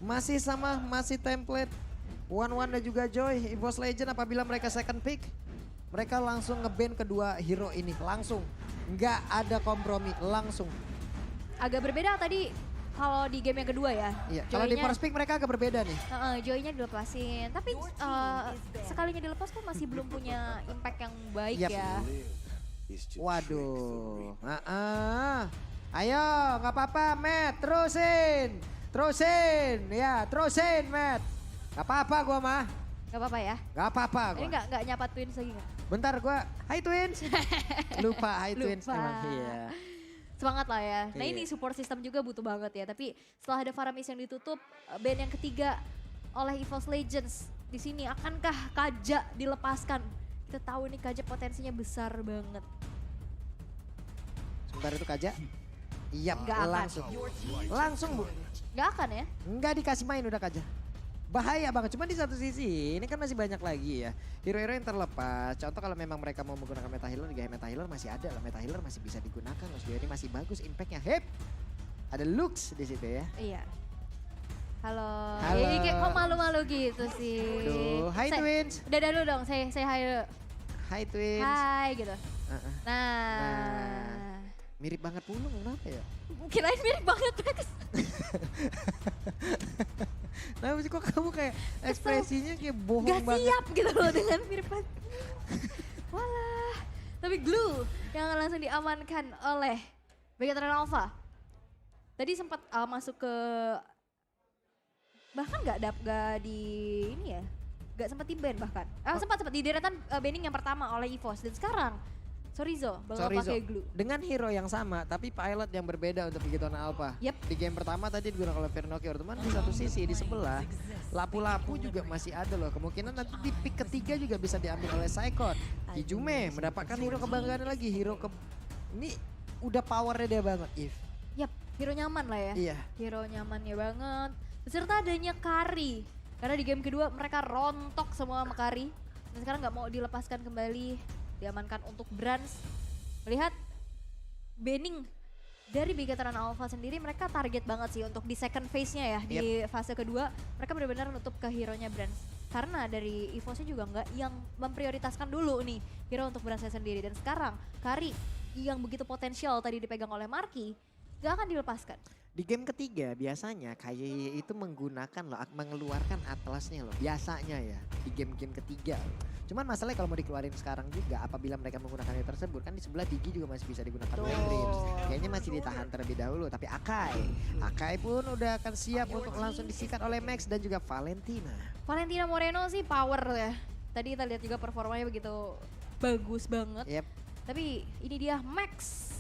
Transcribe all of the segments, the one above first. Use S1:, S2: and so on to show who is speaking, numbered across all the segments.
S1: masih sama, masih template. One dan juga Joy, EVOS Legend apabila mereka second pick. Mereka langsung nge-ban kedua hero ini, langsung. Nggak ada kompromi, langsung.
S2: Agak berbeda tadi kalau di game yang kedua ya.
S1: Iya, kalau di first pick mereka agak berbeda nih.
S2: Joy-nya dilepasin, tapi sekalinya dilepas kok masih belum punya impact yang baik
S1: Yap.
S2: ya.
S1: Waduh, ayo nggak apa-apa Matt, terusin, ya terusin Matt. Gak apa-apa gua mah.
S2: Gak apa-apa ya.
S1: Gak apa-apa
S2: Ini
S1: gua.
S2: nggak nyapa Twins lagi nggak?
S1: Bentar gua, hai Twins. Lupa hai Twins
S2: Lupa.
S1: emang. Iya.
S2: Semangat lah ya. Nah
S1: Iya.
S2: ini support system juga butuh banget ya. Tapi setelah ada Faramis yang ditutup, band yang ketiga oleh EVOS Legends. Di sini akankah Kaja dilepaskan? Kita tahu nih Kaja potensinya besar banget.
S1: Sebentar itu Kaja. Iya,
S2: Nggak akan.
S1: langsung. Langsung Bu.
S2: Gak akan ya?
S1: Nggak dikasih main udah Kaja. Bahaya banget, cuma di satu sisi ini kan masih banyak lagi ya. Hero-hero yang terlepas, contoh kalau memang mereka mau menggunakan Meta Healer, gaya Meta Healer masih ada lah. Meta Healer masih bisa digunakan loh, ini masih bagus impactnya. Hep, ada Lux di situ ya.
S2: Iya. Halo.
S1: Halo.
S2: Ini kayak kok malu-malu gitu sih.
S1: Aduh, hai Twins.
S2: Udah dulu dong, saya hai dulu.
S1: Hai Twins.
S2: Hai gitu.
S1: Uh-uh.
S2: Nah.
S1: Mirip banget Pulung, kenapa ya?
S2: Kirain mirip banget Max.
S1: Nah sih kok kamu kayak ekspresinya kayak bohong
S2: Gak
S1: banget.
S2: siap gitu loh dengan mirip banget. Walah. Tapi Glue yang langsung diamankan oleh Megatron Alpha. Tadi sempat masuk ke bahkan gak di ini ya. Gak sempat di ban bahkan. Sempat di deretan banning yang pertama oleh EVOS. Dan sekarang Chorizo bakal pakai Glue.
S1: Dengan hero yang sama tapi pilot yang berbeda untuk Megaton Alpha.
S2: Yep.
S1: Di game pertama tadi digunakan oleh Vernokyor, teman di satu sisi di sebelah Lapu-Lapu juga masih ada loh. Kemungkinan nanti di pick ketiga juga bisa diambil oleh Saikot. Kijume mendapatkan hero kebanggaan lagi, ini udah powernya dia banget, If.
S2: Yap, hero nyaman lah ya.
S1: Iya.
S2: Hero nyamannya banget. Beserta adanya Kari. Karena di game kedua mereka rontok semua sama Kari. Dan sekarang nggak mau dilepaskan kembali. Diamankan untuk Brans. Melihat banning dari Megatron Alpha sendiri mereka target banget sih untuk di second phase-nya ya. Di fase kedua mereka benar-benar nutup ke hero-nya Brans. Karena dari EVOS-nya juga nggak yang memprioritaskan dulu nih hero untuk Brans sendiri. Dan sekarang Kari yang begitu potensial tadi dipegang oleh Marky nggak akan dilepaskan.
S1: Di game ketiga biasanya KYY itu mengeluarkan atlasnya loh. Biasanya ya di game-game ketiga. Cuman masalahnya kalau mau dikeluarin sekarang juga apabila mereka menggunakan hero tersebut kan di sebelah Digi juga masih bisa digunakan Wild Dreams. Kayaknya masih ditahan terlebih dahulu. Tapi Akai pun udah akan siap untuk langsung disikat oleh Max dan juga Valentina.
S2: Valentina Moreno sih power ya. Tadi kita lihat juga performanya begitu bagus banget.
S1: Yep.
S2: Tapi ini dia Max.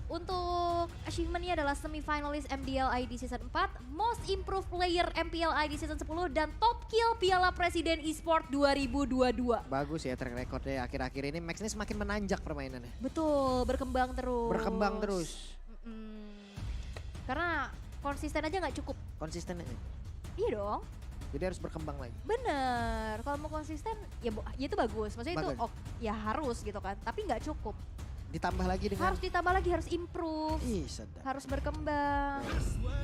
S2: Untuk achievementnya adalah semifinalist MDL ID Season 4, Most Improved Player MPL ID Season 10, dan Top Kill Piala Presiden Esport 2022.
S1: Bagus ya track recordnya akhir-akhir ini. Max ini semakin menanjak permainannya.
S2: Betul, berkembang terus.
S1: Berkembang terus.
S2: Karena konsisten aja nggak cukup.
S1: Konsisten aja.
S2: Iya dong.
S1: Jadi harus berkembang lagi.
S2: Bener, kalau mau konsisten ya itu bagus. Maksudnya
S1: Bagus.
S2: itu ya harus gitu kan, tapi nggak cukup.
S1: Ditambah lagi dengan...
S2: Harus ditambah lagi, harus improve.
S1: Ih sedap.
S2: Harus berkembang.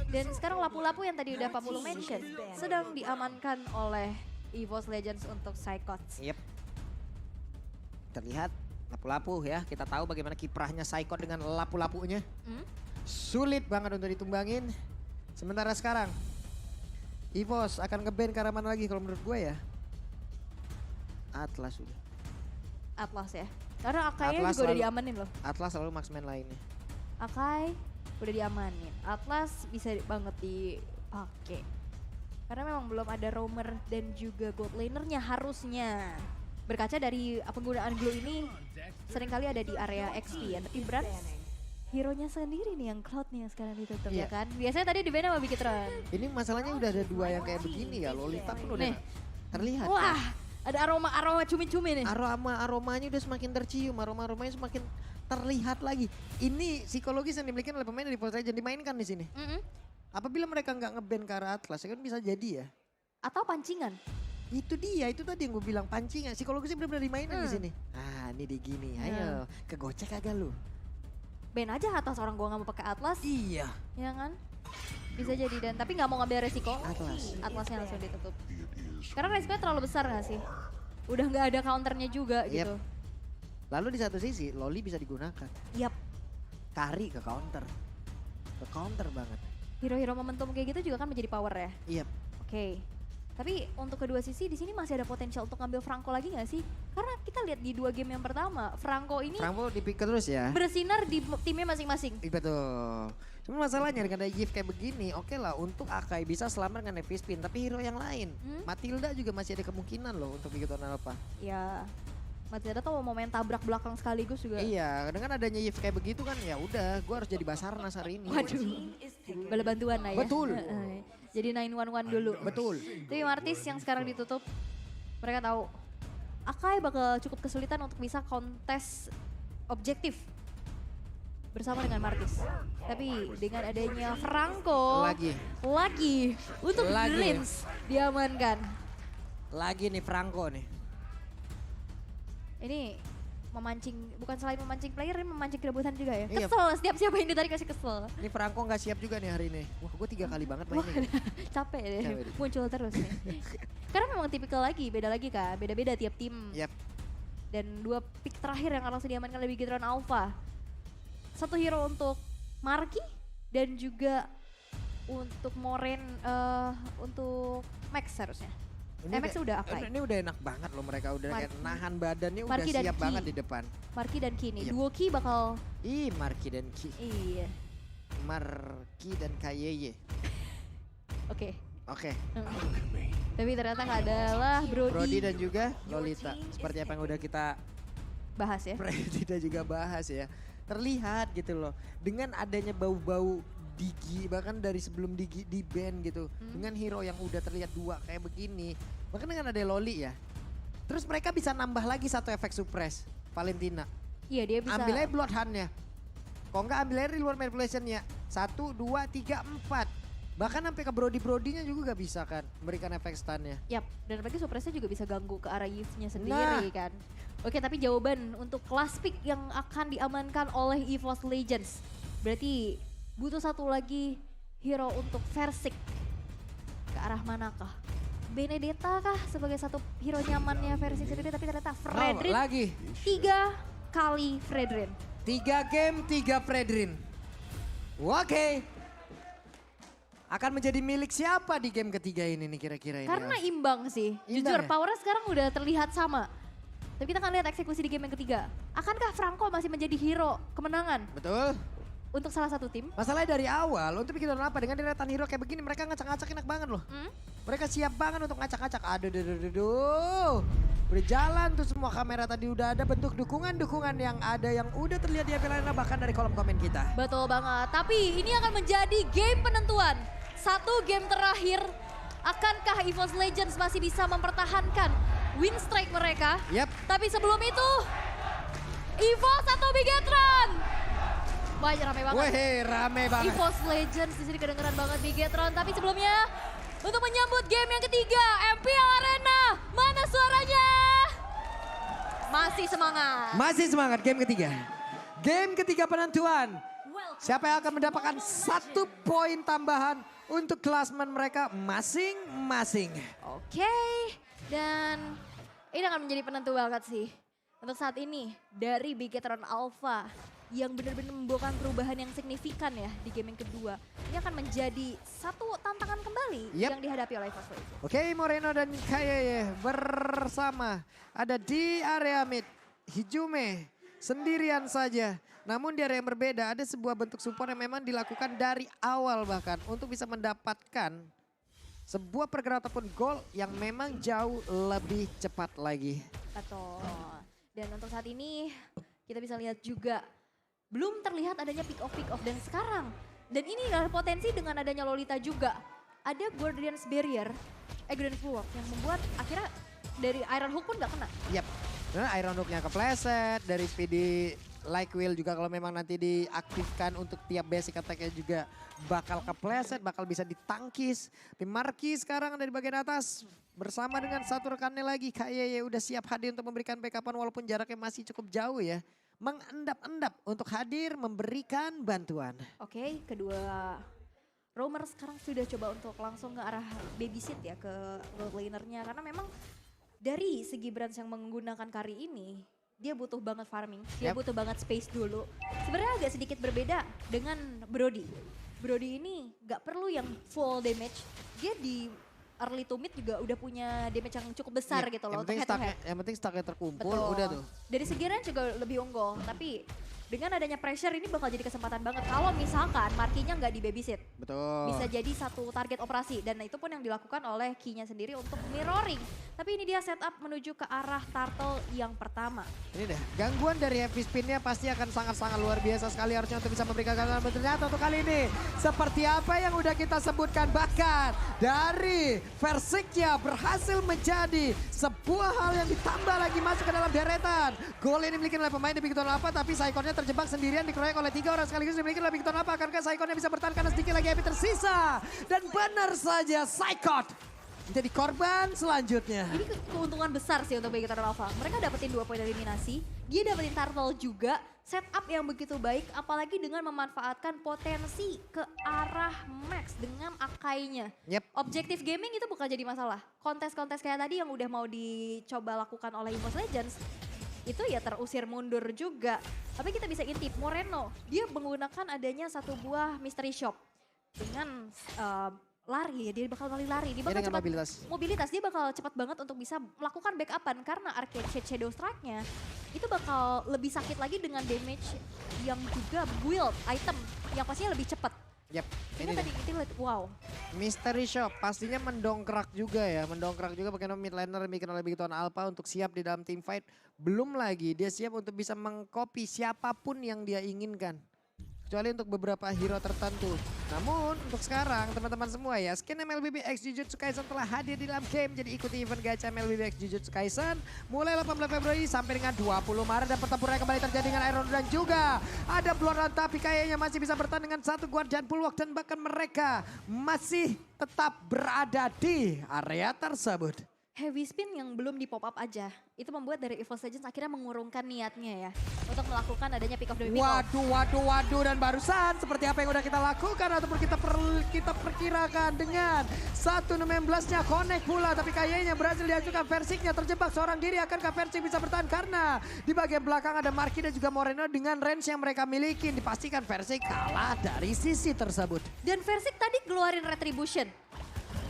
S2: Dan sekarang Lapu-Lapu yang tadi udah Pak Pulu mention sedang diamankan oleh EVOS Legends untuk Psychots.
S1: Yep. Terlihat Lapu-Lapu ya. Kita tahu bagaimana kiprahnya Psychot dengan Lapu-Lapunya. Sulit banget untuk ditumbangin. Sementara sekarang EVOS akan nge-ban ke arah mana lagi kalau menurut gue ya. Atlas sudah.
S2: Atlas ya. Karena Akainya
S1: Atlas
S2: juga udah
S1: selalu-
S2: diamanin loh.
S1: Atlas selalu marksman lainnya.
S2: Akai udah diamanin. Atlas bisa banget dipakai. Karena memang belum ada roamer dan juga gold lanernya harusnya. Berkaca dari penggunaan Glue ini seringkali ada di area XP ya. Tapi Brans hero-nya sendiri nih yang Cloud nih yang sekarang ditutup
S1: Iya.
S2: ya kan. Biasanya tadi di sama Bigitron.
S1: Ini masalahnya udah ada dua yang kayak begini ya. Lolita pun udah
S2: Nih.
S1: terlihat.
S2: Wah, ada aroma cumi-cumi nih.
S1: Aromanya udah semakin tercium, aromanya semakin terlihat lagi. Ini psikologis yang dimiliki oleh pemain dari Forza Legends dimainkan di sini. Apabila mereka nggak nge-ban ke arah Atlas, ya kan bisa jadi ya.
S2: Atau pancingan.
S1: Itu dia, itu tadi yang gue bilang pancingan. Psikologisnya benar-benar dimainin di sini. Ah, ini di gini. Ayo, kegocek agak lu.
S2: Ban aja atas orang gua nggak mau pakai Atlas.
S1: Iya.
S2: Ya kan? Bisa jadi dan tapi nggak mau ngambil resiko.
S1: Atlas.
S2: Atlasnya langsung ditutup. Karena resikonya terlalu besar gak sih? Udah nggak ada counternya juga
S1: Yep.
S2: gitu.
S1: Lalu di satu sisi Loli bisa digunakan.
S2: Yap.
S1: Kari ke counter. Ke counter banget.
S2: Hero-hero momentum kayak gitu juga kan menjadi power ya.
S1: Iya.
S2: Oke. Tapi untuk kedua sisi di sini masih ada potensial untuk ngambil Franco lagi nggak sih? Karena kita lihat di 2 game yang pertama, Franco ini
S1: Franco di pick terus ya.
S2: bersinar di timnya masing-masing.
S1: Iya betul. Cuma masalahnya dengan ada Yves kayak begini, oke lah untuk Akai bisa selamat dengan Heavy Spin. Tapi hero yang lain, Matilda juga masih ada kemungkinan loh untuk Bigoton Alpha.
S2: Ya, Matilda tuh mau main tabrak belakang sekaligus juga.
S1: Iya, dengan adanya Yves kayak begitu kan ya udah, gue harus jadi Basarnas hari ini.
S2: Waduh, bala bantuan lah ya.
S1: Betul.
S2: Jadi 911 dulu.
S1: Betul.
S2: Tapi Martis yang sekarang ditutup, mereka tahu Akai bakal cukup kesulitan untuk bisa kontes objektif bersama dengan Martis. Tapi dengan adanya Franco lagi untuk Dreams diamankan.
S1: Lagi nih Franco nih.
S2: Ini memancing, bukan selain memancing player, ini memancing keributan juga ya.
S1: Iya.
S2: Kesel, setiap siapa yang ditarik kasih kesel.
S1: Ini Franco nggak siap juga nih hari ini. Wah gue 3 kali banget mainnya.
S2: Capek deh,
S1: Capek deh.
S2: muncul terus nih. Karena memang tipikal lagi, beda lagi kan, beda-beda tiap tim.
S1: Yap.
S2: Dan 2 pick terakhir yang langsung diamankan oleh Bigetron Alpha. 1 hero untuk Marky dan juga untuk Moren, untuk Max harusnya. Max udah Akai.
S1: Ini udah enak banget loh mereka udah kayak
S2: Marky.
S1: nahan badannya udah
S2: Marky dan
S1: siap
S2: Ki.
S1: banget di depan.
S2: Marky dan Kini,
S1: Yep.
S2: duo Ki bakal,
S1: Ih Marky dan Ki.
S2: iya,
S1: Marky dan Kayeye.
S2: oke.
S1: Oke.
S2: Tapi ternyata adalah
S1: Brody dan juga Lolita. Seperti apa yang udah kita
S2: bahas ya.
S1: kita juga bahas ya. Terlihat gitu loh. Dengan adanya bau-bau Digi, bahkan dari sebelum Digi di band gitu. Dengan hero yang udah terlihat 2 kayak begini. Bahkan dengan ada Loli ya. Terus mereka bisa nambah lagi 1 efek suppress. Valentina.
S2: Iya dia bisa.
S1: Ambil aja Bloodhound-nya. Kok enggak ambil aja reward manipulation-nya. 1, 2, 3, 4. Bahkan sampai ke Brody-Brodinya juga gak bisa kan memberikan efek stun-nya.
S2: Yap, dan apalagi suppressnya juga bisa ganggu ke arah Yves-nya sendiri kan. Oke, tapi jawaban untuk class pick yang akan diamankan oleh EVOS Legends. Berarti butuh 1 lagi hero untuk Versik. Ke arah manakah? Benedetta kah sebagai 1 hero nyamannya Versik sendiri, tapi ternyata Fredrin.
S1: Lagi.
S2: 3 kali Fredrin.
S1: 3 game, 3 Fredrin. Oke. Akan menjadi milik siapa di game ketiga ini nih kira-kira ini?
S2: Karena imbang sih.
S1: Imbang
S2: Jujur,
S1: ya?
S2: powernya sekarang udah terlihat sama. Tapi kita akan lihat eksekusi di game yang ketiga. Akankah Franco masih menjadi hero kemenangan
S1: Betul.
S2: untuk salah satu tim?
S1: Masalahnya dari awal untuk bikin apa dengan deretan hero kayak begini mereka ngacak-ngacak enak banget loh. Mereka siap banget untuk ngacak-ngacak. Aduh. Udah jalan tuh semua kamera tadi udah ada bentuk dukungan-dukungan yang ada yang udah terlihat di FPL Arena bahkan dari kolom komen kita.
S2: Betul banget. Tapi ini akan menjadi game penentuan. 1 game terakhir. Akankah EVOS Legends masih bisa mempertahankan win streak mereka?
S1: Yap.
S2: Tapi sebelum itu, EVOS atau Bigetron? Wah, rame banget.
S1: Weh, rame banget.
S2: EVOS Legends di sini kedengeran banget Bigetron. Tapi sebelumnya, untuk menyambut game yang ketiga, MPL Arena, mana suaranya? Masih semangat.
S1: Masih semangat game ketiga. Game ketiga penentuan. Siapa yang akan mendapatkan 1 poin tambahan untuk klasmen mereka masing-masing.
S2: Oke, dan ini akan menjadi penentu banget sih. Untuk saat ini, dari Bigetron Alpha yang benar-benar membawakan perubahan yang signifikan ya di game yang kedua. Ini akan menjadi 1 tantangan kembali
S1: Yep.
S2: yang dihadapi oleh EVOS Legends.
S1: Oke, Moreno dan Kayeye bersama ada di area mid. Hijume sendirian saja. Namun di area yang berbeda ada sebuah bentuk support yang memang dilakukan dari awal bahkan untuk bisa mendapatkan sebuah pergerakan ataupun gol yang memang jauh lebih cepat lagi.
S2: Betul. Dan untuk saat ini kita bisa lihat juga belum terlihat adanya pick off dan sekarang. Dan ini adalah potensi dengan adanya Lolita juga. Ada Guardian's Barrier, Guardian's Bulwark yang membuat akhirnya dari Iron Hook pun gak kena.
S1: Yap, karena Iron Hook-nya kepleset, dari Speedy Like Will juga kalau memang nanti diaktifkan untuk tiap basic attack-nya juga bakal kepleset, bakal bisa ditangkis. Tim Marky sekarang dari bagian atas bersama dengan 1 rekannya lagi. Kayeye udah siap hadir untuk memberikan backupan walaupun jaraknya masih cukup jauh ya. Mengendap-endap untuk hadir memberikan bantuan.
S2: Oke, kedua Roamer sekarang sudah coba untuk langsung ke arah babysit ya ke gold lanernya. Karena memang dari segi Brands yang menggunakan carry ini, dia butuh banget farming, dia butuh banget space dulu. Sebenarnya agak sedikit berbeda dengan Brody. Brody ini gak perlu yang full damage, dia di early to mid juga udah punya damage yang cukup besar gitu loh untuk head to head.
S1: Yang penting stacknya terkumpul,
S2: Betul.
S1: udah tuh.
S2: Dari segi range juga lebih unggul, tapi dengan adanya pressure ini bakal jadi kesempatan banget kalau misalkan markinya nggak di babysit.
S1: Betul.
S2: Bisa jadi satu target operasi dan itu pun yang dilakukan oleh Key-nya sendiri untuk mirroring. Tapi ini dia setup menuju ke arah turtle yang pertama.
S1: Ini deh, gangguan dari heavy spin-nya pasti akan sangat-sangat luar biasa sekali harusnya untuk bisa memberikan gangguan. Ternyata untuk kali ini, seperti apa yang udah kita sebutkan, bahkan dari Versiknya berhasil menjadi sebuah hal yang ditambah lagi masuk ke dalam deretan. Gol ini dimiliki oleh pemain di Big Ton Alpha, tapi Saikonnya terjebak sendirian dikeroyok oleh 3 orang sekaligus dimiliki oleh Big Ton Alpha. Akankah Saikonnya bisa bertahan karena sedikit lagi HP tersisa? Dan benar saja Saikon jadi korban selanjutnya.
S2: Ini keuntungan besar sih untuk Big Ton Alpha. Mereka dapetin 2 poin eliminasi, dia dapetin turtle juga, setup yang begitu baik, apalagi dengan memanfaatkan potensi ke arah Max dengan Akainya.
S1: Yep.
S2: Objektif gaming itu bukan jadi masalah. Kontes-kontes kayak tadi yang udah mau dicoba lakukan oleh EVOS Legends, itu ya terusir mundur juga. Tapi kita bisa intip, Moreno, dia menggunakan adanya satu buah mystery shop dengan lari, dia bakal lari. Dia bakal cepat mobilitas, dia bakal cepat banget untuk bisa melakukan backupan karena Arcade Shade Shadow Strike-nya itu bakal lebih sakit lagi dengan damage yang juga build item yang pastinya lebih cepat.
S1: Yap,
S2: Ini tadi kita lihat, wow.
S1: Mystery Shop pastinya mendongkrak juga ya. Mendongkrak juga bagaimana mid laner dibikin oleh Big Ton Alpha untuk siap di dalam team fight. Belum lagi dia siap untuk bisa mengcopy siapapun yang dia inginkan. Kecuali untuk beberapa hero tertentu. Namun untuk sekarang teman-teman semua ya, skin MLBB X Jujutsu Kaisen telah hadir di dalam game. Jadi ikuti event gacha MLBB X Jujutsu Kaisen mulai 18 Februari sampai dengan 20 Maret. Dan pertempuran kembali terjadi dengan Iron dan juga ada Bloodrun, tapi kayaknya masih bisa bertahan dengan satu Guardian Bulwark. Dan bahkan mereka masih tetap berada di area tersebut.
S2: Heavy spin yang belum di pop up aja, itu membuat dari EVOS Legends akhirnya mengurungkan niatnya ya untuk melakukan adanya pick off demi pick off.
S1: Waduh, dan barusan seperti apa yang udah kita lakukan ataupun kita perkirakan dengan 1/16-nya connect pula, tapi kayaknya berhasil dihancurkan. Versiknya terjebak seorang diri. Akankah Versik bisa bertahan karena di bagian belakang ada Marky dan juga Moreno dengan range yang mereka miliki. Dipastikan Versik kalah dari sisi tersebut.
S2: Dan Versik tadi ngeluarin retribution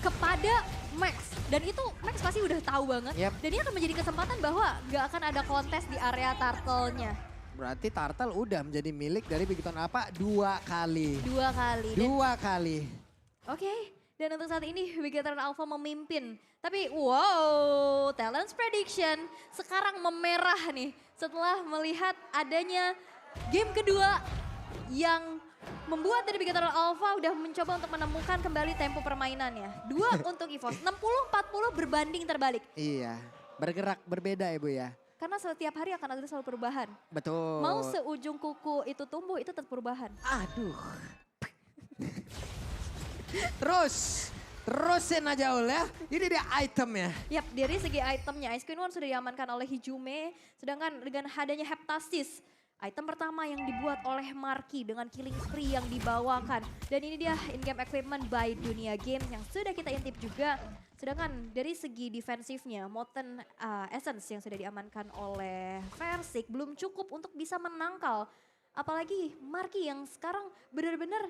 S2: kepada Max. Dan itu Max pasti udah tahu banget. Dan ini akan menjadi kesempatan bahwa gak akan ada kontes di area turtle-nya.
S1: Berarti turtle udah menjadi milik dari Big Ton Alpha 2 kali.
S2: 2 kali.
S1: 2 kali.
S2: Oke, dan untuk saat ini Big Ton Alpha memimpin. Tapi wow, Talents Prediction sekarang memerah nih setelah melihat adanya game kedua yang membuat dari Big Ton Alpha udah mencoba untuk menemukan kembali tempo permainannya. 2 untuk EVOS, 60-40 berbanding terbalik.
S1: Iya, bergerak berbeda ya Bu ya.
S2: Karena setiap hari akan ada selalu perubahan.
S1: Betul.
S2: Mau seujung kuku itu tumbuh, itu tetap perubahan.
S1: Aduh. Terusin aja Ul ya. Ini dia itemnya.
S2: Yap, dari segi itemnya Ice Queen One sudah diamankan oleh Hijume. Sedangkan dengan adanya Heptasis, item pertama yang dibuat oleh Marky dengan killing spree yang dibawakan. Dan ini dia in-game equipment by Dunia Game yang sudah kita intip juga. Sedangkan dari segi defensifnya, Molten Essence yang sudah diamankan oleh Versik belum cukup untuk bisa menangkal. Apalagi Marky yang sekarang benar-benar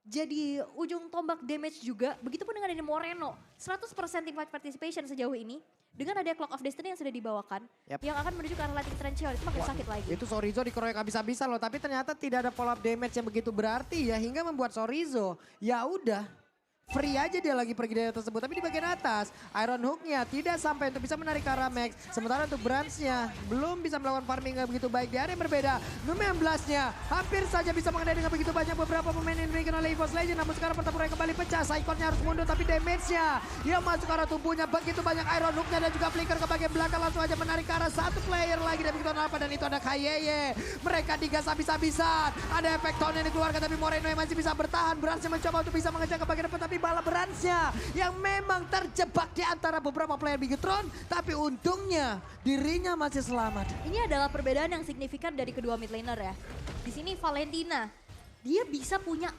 S2: jadi ujung tombak damage juga. Begitupun dengan ini Moreno, 100% teamfight participation sejauh ini. Dengan ada Clock of Destiny yang sudah dibawakan, yang akan menuju ke arah Lightning Trench, itu makin sakit lagi.
S1: Itu Sorizo dikeroyok habis-habisan loh, tapi ternyata tidak ada follow up damage yang begitu berarti ya, hingga membuat Sorizo ya udah free aja dia lagi pergi dari tersebut. Tapi di bagian atas Iron Hook-nya tidak sampai untuk bisa menarik ke arah Max. Sementara untuk Brands-nya belum bisa melakukan farming yang begitu baik. Di area yang berbeda, Num-16-nya hampir saja bisa mengendali dengan begitu banyak beberapa pemain yang diberikan oleh EVOS Legends. Namun sekarang pertempuran kembali pecah. Saikonnya harus mundur tapi damage-nya yang masuk ke arah tubuhnya. Begitu banyak Iron Hook-nya dan juga flicker ke bagian belakang. Langsung aja menarik ke arah satu player lagi dari Big Ton Alpha. Dan itu ada Kayeye. Mereka digas habis-habisan. Ada efek tone yang dikeluarkan tapi Moreno yang masih bisa bertahan. Brands-nya mencoba untuk bisa mengejar ke bagian depan. Tapi bala Brands-nya yang memang terjebak di antara beberapa player Bigetron, tapi untungnya dirinya masih selamat.
S2: Ini adalah perbedaan yang signifikan dari kedua mid laner ya. Di sini Valentina, dia bisa punya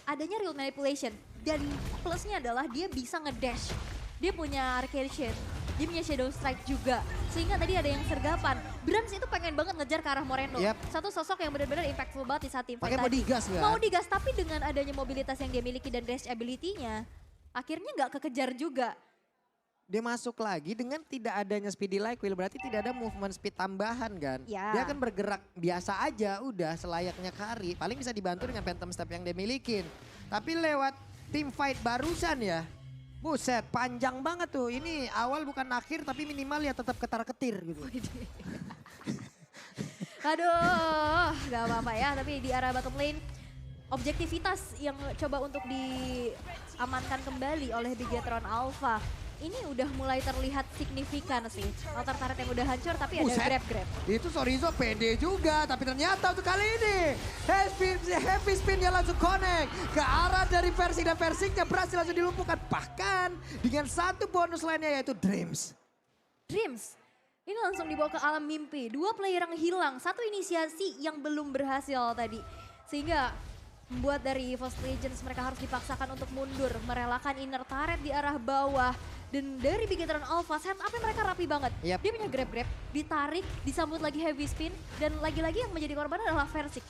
S2: adanya real manipulation. Dan plusnya adalah dia bisa ngedash. Dia punya arcade shade, dia punya shadow strike juga. Sehingga tadi ada yang sergapan. Brans itu pengen banget ngejar ke arah Moreno.
S1: Yep.
S2: Satu sosok yang benar-benar impactful banget di saat tim fight
S1: Pakai mau
S2: tadi.
S1: digas kan?
S2: Mau digas, tapi dengan adanya mobilitas yang dia miliki dan dash ability-nya, akhirnya nggak kekejar juga.
S1: Dia masuk lagi dengan tidak adanya speedy like wheel, berarti tidak ada movement speed tambahan kan.
S2: Ya.
S1: Dia akan bergerak biasa aja udah selayaknya Kari. Paling bisa dibantu dengan phantom step yang dia milikin. Tapi lewat tim fight barusan ya, buset panjang banget tuh. Ini awal bukan akhir tapi minimal ya tetap ketar-ketir gitu.
S2: Aduh, gak apa-apa ya. Tapi di arah bottom lane, objektivitas yang coba untuk diamankan kembali oleh Bigetron Alpha. Ini udah mulai terlihat signifikan sih. Altar turret yang udah hancur tapi ada
S1: Buset.
S2: grab-grab.
S1: Itu Sorizo pede juga, tapi ternyata untuk kali ini heavy spinnya langsung connect ke arah dari Versing dan Versingnya berhasil langsung dilumpuhkan. Bahkan dengan satu bonus lainnya yaitu Dreams.
S2: Dreams, ini langsung dibawa ke alam mimpi. Dua player yang hilang, satu inisiasi yang belum berhasil tadi. Sehingga membuat dari EVOS Legends mereka harus dipaksakan untuk mundur. Merelakan inner turret di arah bawah. Dan dari Bigetron Alpha, setupnya mereka rapi banget.
S1: Yap.
S2: Dia punya grab-grab, ditarik, disambut lagi heavy spin. Dan lagi-lagi yang menjadi korban adalah Versing.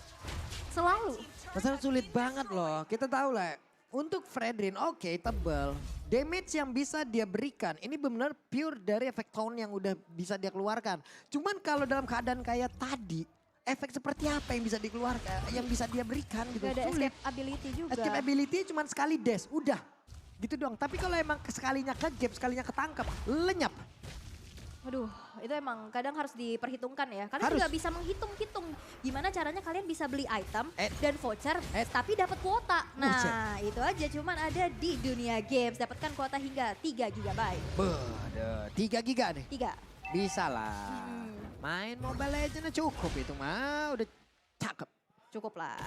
S2: Selalu.
S1: Masalah sulit banget loh. Kita tahu lah, untuk Fredrin oke tebal. Damage yang bisa dia berikan ini benar pure dari efek taunt yang udah bisa dia keluarkan. Cuman kalau dalam keadaan kayak tadi, efek seperti apa yang bisa dikeluarkan, yang bisa dia berikan gitu.
S2: Gak ada
S1: Sulit.
S2: escape ability juga.
S1: Escape ability cuma sekali dash, udah. Gitu doang. Tapi kalau emang sekalinya ke-gap, sekalinya ketangkap, lenyap.
S2: Waduh, itu emang kadang harus diperhitungkan ya. Kalian
S1: Harus.
S2: juga bisa menghitung-hitung gimana caranya kalian bisa beli item
S1: Eh.
S2: dan voucher, tapi dapat kuota.
S1: Buset.
S2: Nah, itu aja cuman ada di dunia games. Dapatkan kuota hingga 3 GB.
S1: Beuh, 3 giga nih.
S2: 3.
S1: Bisa lah. Main Mobile Legends cukup itu mah, udah cakep.
S2: Cukup lah.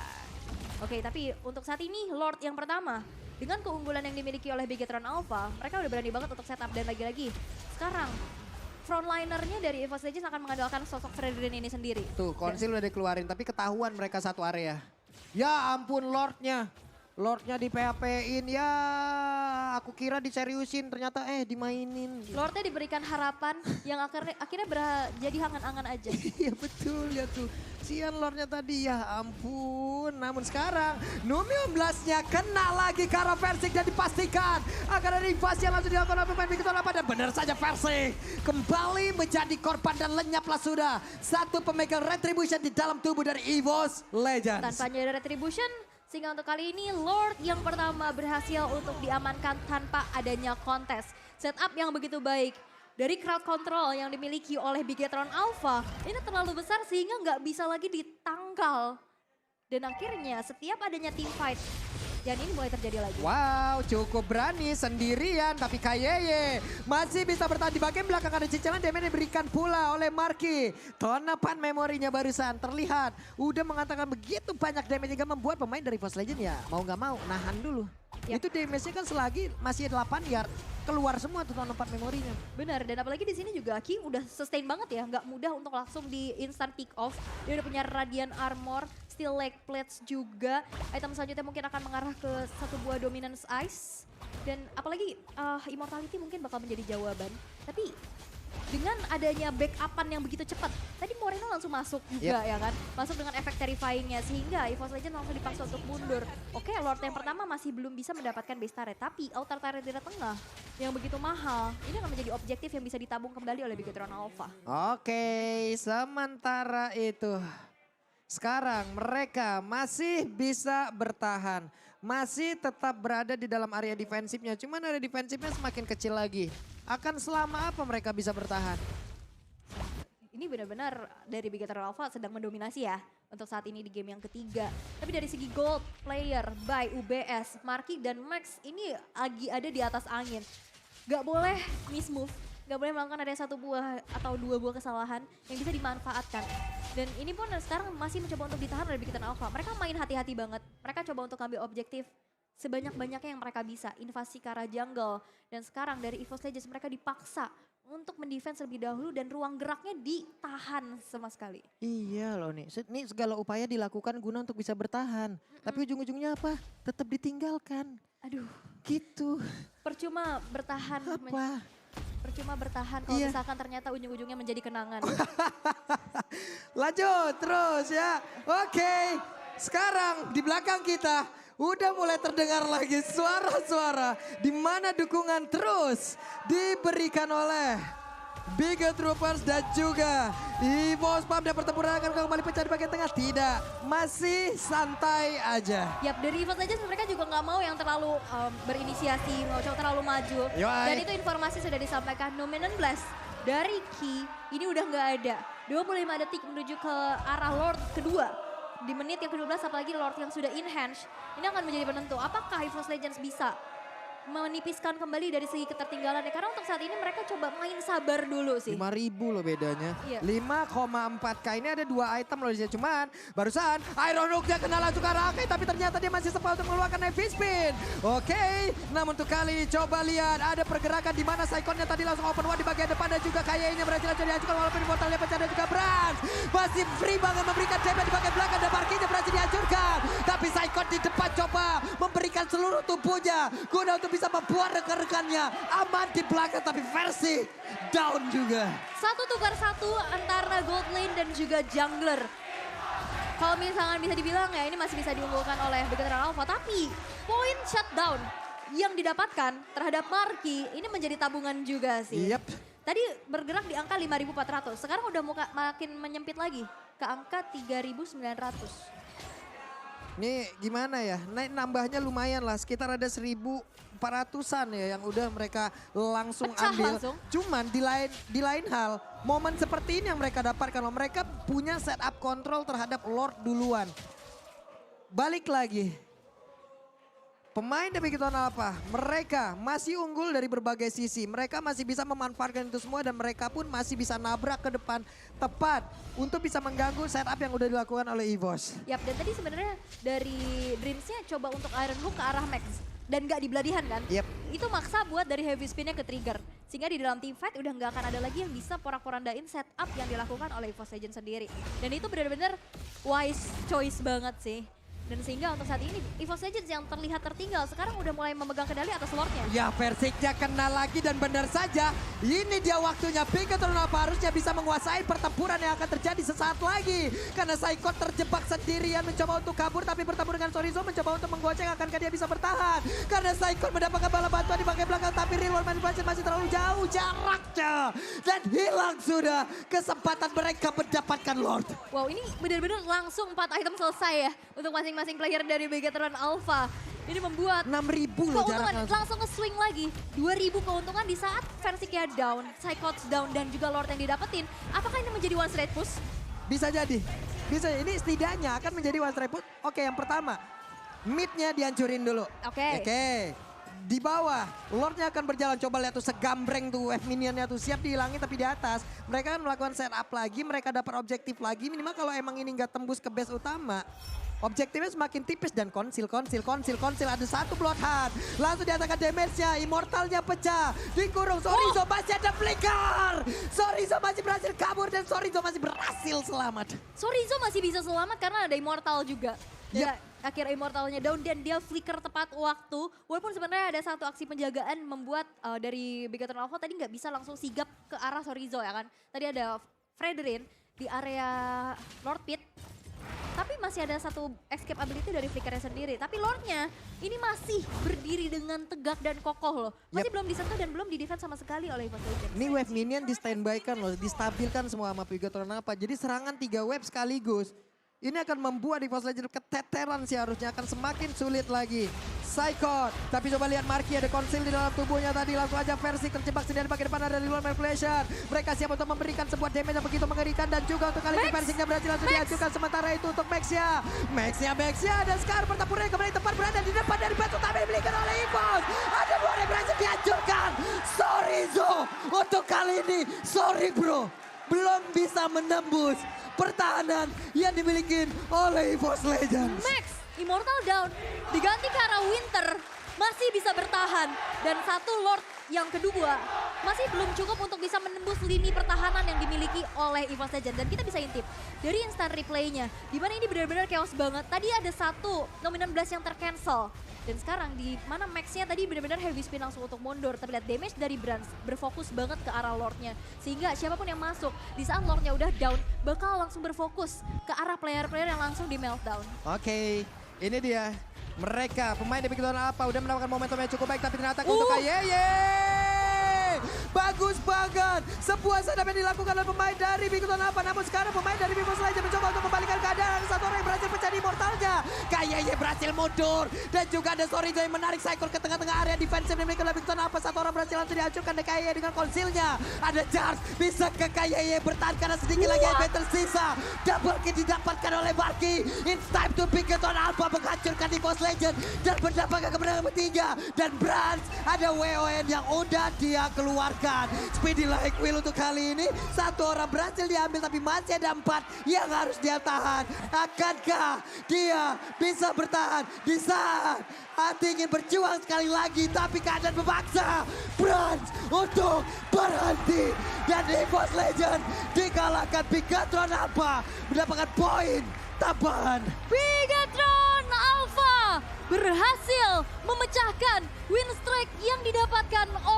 S2: Oke, tapi untuk saat ini Lord yang pertama. Dengan keunggulan yang dimiliki oleh Bigetron Alpha, mereka udah berani banget untuk setup. Dan lagi-lagi, sekarang frontlinernya dari EVOS Legends akan mengandalkan sosok Fredrin ini sendiri.
S1: Tuh, konsil udah dikeluarin, tapi ketahuan mereka satu area. Ya ampun Lordnya. Lordnya di PHP-in, ya aku kira diseriusin, ternyata dimainin.
S2: Lordnya diberikan harapan yang akhirnya jadi hangan-angan aja.
S1: Iya betul ya tuh. Sian Lordnya tadi, ya ampun. Namun sekarang Numium Blast-nya kena lagi ke arah Versing dan dipastikan akan ada invasi yang langsung dilakukan oleh pemain Bigetron Alpha. Dan benar saja Versing kembali menjadi korban dan lenyaplah sudah satu pemegang retribution di dalam tubuh dari EVOS Legends.
S2: Tanpa ada retribution, sehingga untuk kali ini Lord yang pertama berhasil untuk diamankan tanpa adanya kontes. Setup yang begitu baik dari crowd control yang dimiliki oleh Bigetron Alpha ini terlalu besar sehingga nggak bisa lagi ditangkal. Dan akhirnya setiap adanya team fight, dan ini mulai terjadi lagi.
S1: Wow, cukup berani sendirian, tapi Kayeye masih bisa bertahan di bagian belakang. Ada cicilan damage diberikan pula oleh Marky. Tonapan memorinya barusan terlihat. Udah mengatakan begitu banyak damage hingga membuat pemain dari EVOS Legends ya mau nggak mau nahan dulu.
S2: Yap.
S1: Itu damage-nya kan selagi masih 8 yard. Keluar semua tuh tonapan memorinya.
S2: Benar, dan apalagi di sini juga Ki udah sustain banget ya, nggak mudah untuk langsung di instant pick off. Dia udah punya Radiant Armor, Steel Leg Plates juga. Item selanjutnya mungkin akan mengarah ke satu buah Dominance Ice. Dan apalagi Immortality mungkin bakal menjadi jawaban. Tapi dengan adanya backupan yang begitu cepat, tadi Moreno langsung masuk juga ya kan. Masuk dengan efek terrifying-nya sehingga EVOS Legends langsung dipaksa untuk mundur. Oke, Lord yang pertama masih belum bisa mendapatkan base turret, tapi altar turret di tengah yang begitu mahal, ini akan menjadi objektif yang bisa ditabung kembali oleh Bigetron Alpha.
S1: Oke, sementara itu sekarang mereka masih bisa bertahan. Masih tetap berada di dalam area defensifnya. Cuman area defensifnya semakin kecil lagi. Akan selama apa mereka bisa bertahan?
S2: Ini benar-benar dari Bigetron Alpha sedang mendominasi ya untuk saat ini di game yang ketiga. Tapi dari segi gold player by UBS, Marky dan Max ini lagi ada di atas angin. Gak boleh miss move, gak boleh melakukan ada satu buah atau dua buah kesalahan yang bisa dimanfaatkan. Dan ini pun sekarang masih mencoba untuk ditahan oleh Bigetron Alpha. Mereka main hati-hati banget, mereka coba untuk ambil objektif sebanyak-banyaknya yang mereka bisa. Invasi ke arah jungle. Dan sekarang dari EVOS Legends mereka dipaksa untuk mendefense lebih dahulu dan ruang geraknya ditahan sama sekali.
S1: Iya loh nih, ini segala upaya dilakukan guna untuk bisa bertahan. Tapi ujung-ujungnya apa? Tetap ditinggalkan.
S2: Aduh,
S1: Gitu.
S2: percuma bertahan.
S1: Apa?
S2: Percuma bertahan kalau
S1: Iya.
S2: misalkan ternyata ujung-ujungnya menjadi kenangan.
S1: Lanjut terus ya. Oke, sekarang di belakang kita udah mulai terdengar lagi suara-suara di mana dukungan terus diberikan oleh Biga Troopers dan juga EVOS Pub, dan pertempuran akan kembali pecah di bagian tengah. Tidak, masih santai aja.
S2: Yap, dari EVOS Legends mereka juga nggak mau yang terlalu berinisiasi, nggak mau terlalu maju.
S1: Yoi.
S2: Dan itu informasi sudah disampaikan Numinant Blast dari Ki, ini udah nggak ada. 25 detik menuju ke arah Lord kedua. Di menit yang ke-12 apalagi Lord yang sudah enhance, ini akan menjadi penentu. Apakah EVOS Legends bisa menipiskan kembali dari segi ketertinggalannya? Karena untuk saat ini mereka coba main sabar dulu sih.
S1: 5.000 loh bedanya.
S2: Iya.
S1: 5,4K ini ada 2 item loh di sini. Cuman barusan Iron Hook dia kena langsung ke arah Akai, tapi ternyata dia masih sempat untuk mengeluarkan heavy spin. Oke, namun untuk kali coba lihat ada pergerakan di mana Saikonnya tadi langsung open one di bagian depan, dan juga kayaknya berhasil langsung dihancurkan walaupun Immortalnya pecah, dan juga Brans masih free banget memberikan damage di bagian belakang dan Markinya berhasil dihancurkan. Tapi Saikon di depan coba memberikan seluruh tubuhnya guna untuk bisa membuat rekan-rekannya aman di belakang, tapi versi down juga.
S2: 1-1 antara Gold Lane dan juga Jungler. Kalau misalkan bisa dibilang ya ini masih bisa diunggulkan oleh Begatron Alpha, tapi poin shutdown yang didapatkan terhadap Marki ini menjadi tabungan juga sih.
S1: Yep.
S2: Tadi bergerak di angka 5.400, sekarang udah makin menyempit lagi ke angka 3.900.
S1: Ini gimana ya, nambahnya lumayan lah, sekitar ada 1.400-an ya yang udah mereka langsung
S2: Pecah
S1: ambil.
S2: langsung.
S1: Cuman di lain hal, momen seperti ini yang mereka dapatkan loh. Mereka punya setup kontrol terhadap Lord duluan. Balik lagi. Pemain dari Begatron Alpha, mereka masih unggul dari berbagai sisi. Mereka masih bisa memanfaatkan itu semua dan mereka pun masih bisa nabrak ke depan tepat untuk bisa mengganggu setup yang udah dilakukan oleh EVOS.
S2: Yap, dan tadi sebenarnya dari Dreams-nya coba untuk Iron Hook ke arah Max. Dan gak dibeladihan kan?
S1: Yep.
S2: Itu maksa buat dari heavy spin-nya ke trigger. Sehingga di dalam team fight udah gak akan ada lagi yang bisa porak-porandain setup yang dilakukan oleh EVOS Legends sendiri. Dan itu benar-benar wise choice banget sih. Dan sehingga untuk saat ini EVOS Legends yang terlihat tertinggal sekarang udah mulai memegang kendali atas Lordnya.
S1: Ya, Versiknya kena lagi dan benar saja ini dia waktunya Begatron Alpha harusnya bisa menguasai pertempuran yang akan terjadi sesaat lagi. Karena Saikon terjebak sendirian mencoba untuk kabur, tapi bertemu dengan Sorizo mencoba untuk menggoceng, akankah dia bisa bertahan? Karena Saikon mendapatkan bala bantuan di bagian belakang, tapi real world manipulation masih terlalu jauh jaraknya. Dan hilang sudah kesempatan mereka mendapatkan Lord.
S2: Wow, ini benar-benar langsung 4 item selesai ya untuk masing-masing player dari Begatron Alpha. Ini membuat
S1: 6.000 loh
S2: keuntungan
S1: jaraknya.
S2: langsung nge-swing lagi. 2.000 keuntungan di saat Versiknya down, Psychots down, dan juga Lord yang didapetin. Apakah ini menjadi one straight push?
S1: Bisa jadi. Bisa, ini setidaknya akan menjadi one strike put. Oke, yang pertama, mid-nya dihancurin dulu.
S2: Oke.
S1: Di bawah, Lordnya akan berjalan. Coba lihat tuh segambreng tuh minionnya tuh siap dihilangin, tapi di atas mereka akan melakukan setup lagi, mereka dapat objektif lagi. Minimal kalau emang ini nggak tembus ke base utama, objektifnya semakin tipis dan konsil. Ada satu Bloodhound. Langsung diatakan damage-nya, Immortalnya pecah. Dikurung, Sorizo masih ada flicker. Sorizo masih berhasil kabur dan Sorizo masih berhasil selamat.
S2: Sorizo masih bisa selamat karena ada Immortal juga.
S1: Yep.
S2: Akhirnya Immortalnya down dan dia flicker tepat waktu. Walaupun sebenarnya ada satu aksi penjagaan membuat dari Begatron Alpha tadi nggak bisa langsung sigap ke arah Sorizo ya kan. Tadi ada Fredrin di area Lord Pit. Tapi masih ada satu escape ability dari flickernya sendiri. Tapi Lordnya ini masih berdiri dengan tegak dan kokoh loh. Masih belum disentuh dan belum di-defense sama sekali oleh EVOS Legends.
S1: Ini wave minion di standby kan loh, distabilkan semua sama Begatron Alpha. Jadi serangan 3 wave sekaligus. Ini akan membuat EVOS Legends keteteran sih, harusnya akan semakin sulit lagi. Saikon, tapi coba lihat Marki ada konsil di dalam tubuhnya tadi. Langsung aja versi terjebak sendiri di bagian depan ada Real Manipulation. Mereka siap untuk memberikan sebuah damage yang begitu mengerikan. Dan juga untuk kali ini versinya berhasil langsung dihancurkan. Sementara itu untuk Maxia. Dan sekarang pertempurannya kembali tepat berada di depan dari batu utama dimiliki oleh EVOS. Ada dua yang berhasil dihancurkan. Sorry Zo, untuk kali ini sorry bro, belum bisa menembus pertahanan yang dimiliki oleh EVOS Legends.
S2: Max, Immortal down, diganti ke arah Winter, masih bisa bertahan. Dan satu Lord yang kedua masih belum cukup untuk bisa menembus lini pertahanan yang dimiliki oleh EVOS Legends. Dan kita bisa intip dari instant replaynya, dimana ini benar-benar chaos banget. Tadi ada satu Nominant Blast yang tercancel. Dan sekarang di mana Max-nya tadi benar-benar heavy spin langsung untuk mundur. Tapi lihat damage dari Brans berfokus banget ke arah Lord-nya. Sehingga siapapun yang masuk di saat Lord-nya udah down bakal langsung berfokus ke arah player-player yang langsung di meltdown.
S3: Oke, ini dia. Mereka pemain dari Big Down Alpha udah mendapatkan momentum yang cukup baik, tapi ternyata untuk KYY. Bagus banget. Sebuah setup yang dilakukan oleh pemain dari Big Down Alpha. Namun sekarang pemain dari EVOS Legends mencoba untuk membalikan keadaan. Satu orang yang berhasil menjadi immortalnya. KYY berhasil mundur. Dan juga ada Sorijo yang menarik Cycle ke tengah-tengah area defensif yang dimiliki oleh Big Down Alpha. Satu orang berhasil langsung dihancurkan dari KYY dengan konsilnya. Ada Charge. Bisa ke KYY bertahan karena sedikit lagi HP tersisa. Double kill didapatkan oleh Barky. It's time to Big Down Alpha menghancurkan EVOS Legends. Dan mendapatkan kemenangan ketiga. Dan Brans ada WON yang udah dia keluarkan. Speedy like Will untuk kali ini. Satu orang berhasil diambil tapi masih ada 4 yang harus dia tahan. Akankah dia bisa bertahan di saat hati ingin berjuang sekali lagi. Tapi keadaan memaksa Brans untuk berhenti. Dan EVOS Legends dikalahkan. Bigatron Alpha mendapatkan poin tambahan.
S2: Bigatron Alpha berhasil memecahkan win streak yang didapatkan oleh